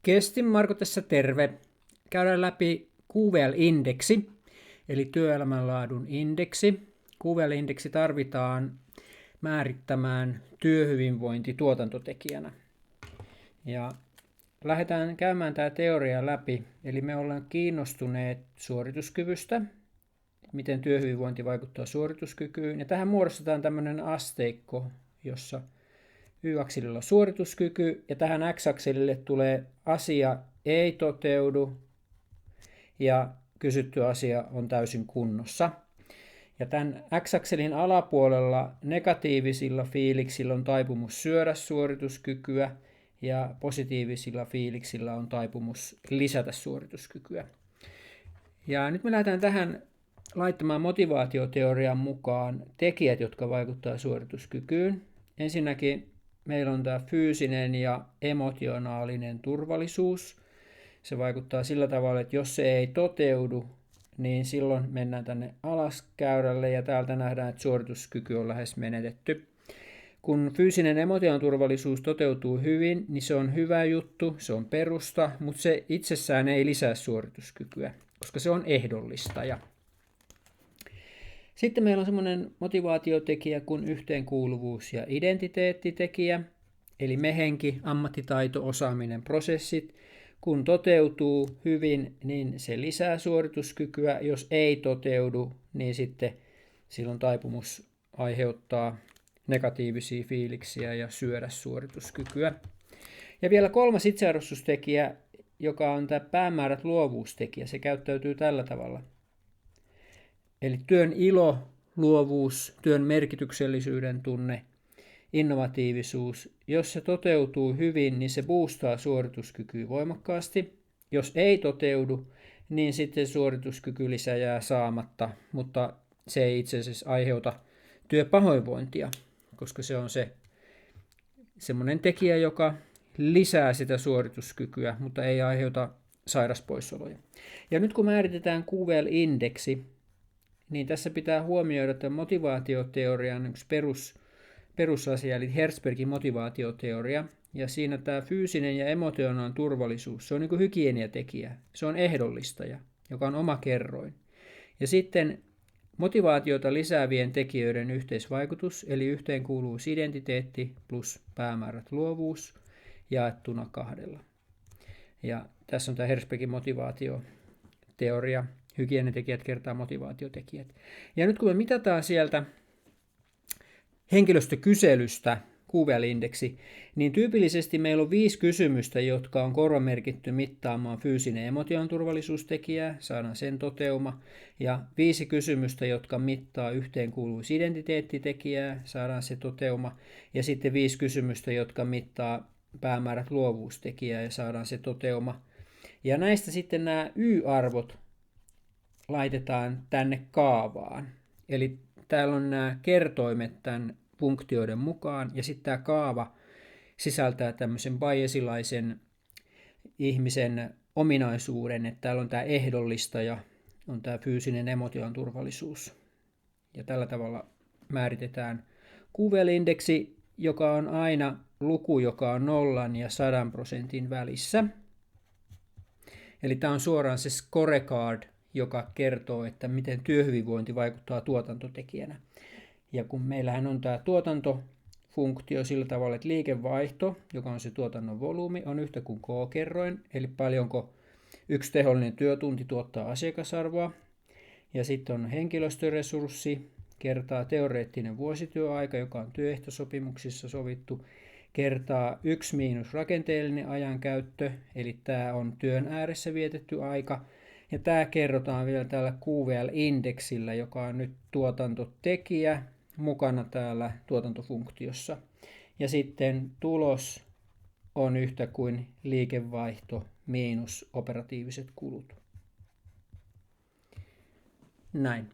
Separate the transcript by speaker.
Speaker 1: Kestin Marko tässä terve. Käydään läpi QVL-indeksi, eli työelämänlaadun indeksi. QVL-indeksi tarvitaan määrittämään työhyvinvointi tuotantotekijänä. Ja lähdetään käymään tämä teoria läpi. Eli me ollaan kiinnostuneet suorituskyvystä, miten työhyvinvointi vaikuttaa suorituskykyyn. Ja tähän muodostetaan tämmöinen asteikko, jossa Y-akselilla on suorituskyky ja tähän X-akselille tulee asia ei toteudu ja kysytty asia on täysin kunnossa. Ja tämän X-akselin alapuolella negatiivisilla fiiliksillä on taipumus syödä suorituskykyä ja positiivisilla fiiliksillä on taipumus lisätä suorituskykyä. Ja nyt me lähdetään tähän laittamaan motivaatioteorian mukaan tekijät, jotka vaikuttavat suorituskykyyn. Ensinnäkin meillä on tämä fyysinen ja emotionaalinen turvallisuus. Se vaikuttaa sillä tavalla, että jos se ei toteudu, niin silloin mennään tänne alaskäyrälle ja täältä nähdään, että suorituskyky on lähes menetetty. Kun fyysinen emotionaalinen turvallisuus toteutuu hyvin, niin se on hyvä juttu, se on perusta, mutta se itsessään ei lisää suorituskykyä, koska se on ehdollistaja. Sitten meillä on semmoinen motivaatiotekijä kuin yhteenkuuluvuus ja identiteettitekijä, eli mehenki, ammattitaito, osaaminen, prosessit. Kun toteutuu hyvin, niin se lisää suorituskykyä. Jos ei toteudu, niin sitten silloin taipumus aiheuttaa negatiivisia fiiliksiä ja syödä suorituskykyä. Ja vielä kolmas itsearvostustekijä, joka on tämä päämäärät luovuustekijä. Se käyttäytyy tällä tavalla. Eli työn ilo, luovuus, työn merkityksellisyyden tunne, innovatiivisuus. Jos se toteutuu hyvin, niin se boostaa suorituskykyä voimakkaasti. Jos ei toteudu, niin sitten suorituskyky lisää jää saamatta, mutta se ei itse asiassa aiheuta työpahoinvointia, koska se on semmoinen tekijä, joka lisää sitä suorituskykyä, mutta ei aiheuta sairaspoissaoloja. Ja nyt kun määritetään QVL-indeksi, niin tässä pitää huomioida, että motivaatioteorian yksi perusasia, eli Herzbergin motivaatioteoria, ja siinä tämä fyysinen ja emotionaalinen turvallisuus, se on niin kuin hygieniatekijä, se on ehdollistaja, joka on oma kerroin. Ja sitten motivaatiota lisäävien tekijöiden yhteisvaikutus, eli yhteenkuuluvuus identiteetti plus päämäärät luovuus jaettuna 2. Ja tässä on tämä Herzbergin motivaatioteoria, hygieniatekijät kertaa motivaatiotekijät. Ja nyt kun me mitataan sieltä henkilöstökyselystä QVL-indeksi, niin tyypillisesti meillä on 5 kysymystä, jotka on korvamerkitty mittaamaan fyysinen ja emotionaalinen turvallisuustekijää, saadaan sen toteuma, ja 5 kysymystä, jotka mittaa yhteenkuuluvuusidentiteettitekijää, saadaan se toteuma, ja sitten 5 kysymystä, jotka mittaa päämäärät luovuustekijää, ja saadaan se toteuma. Ja näistä sitten nämä Y-arvot laitetaan tänne kaavaan. Eli täällä on nämä kertoimet tämän funktioiden mukaan, ja sitten tämä kaava sisältää tämmöisen bayesilaisen ihmisen ominaisuuden, että täällä on tämä ehdollistaja, on tämä fyysinen emotionaalinen turvallisuus. Ja tällä tavalla määritetään QVL-indeksi, joka on aina luku, joka on 0 ja 100% välissä. Eli tämä on suoraan se scorecard, joka kertoo, että miten työhyvinvointi vaikuttaa tuotantotekijänä. Ja kun meillähän on tämä tuotantofunktio sillä tavalla, että liikevaihto, joka on se tuotannon volyymi, on yhtä kuin K-kerroin, eli paljonko yksi tehollinen työtunti tuottaa asiakasarvoa. Ja sitten on henkilöstöresurssi, kertaa teoreettinen vuosityöaika, joka on työehtosopimuksissa sovittu, kertaa 1 miinus rakenteellinen ajankäyttö, eli tämä on työn ääressä vietetty aika. Ja tämä kerrotaan vielä täällä QVL-indeksillä, joka on nyt tuotantotekijä mukana täällä tuotantofunktiossa. Ja sitten tulos on yhtä kuin liikevaihto miinus operatiiviset kulut. Näin.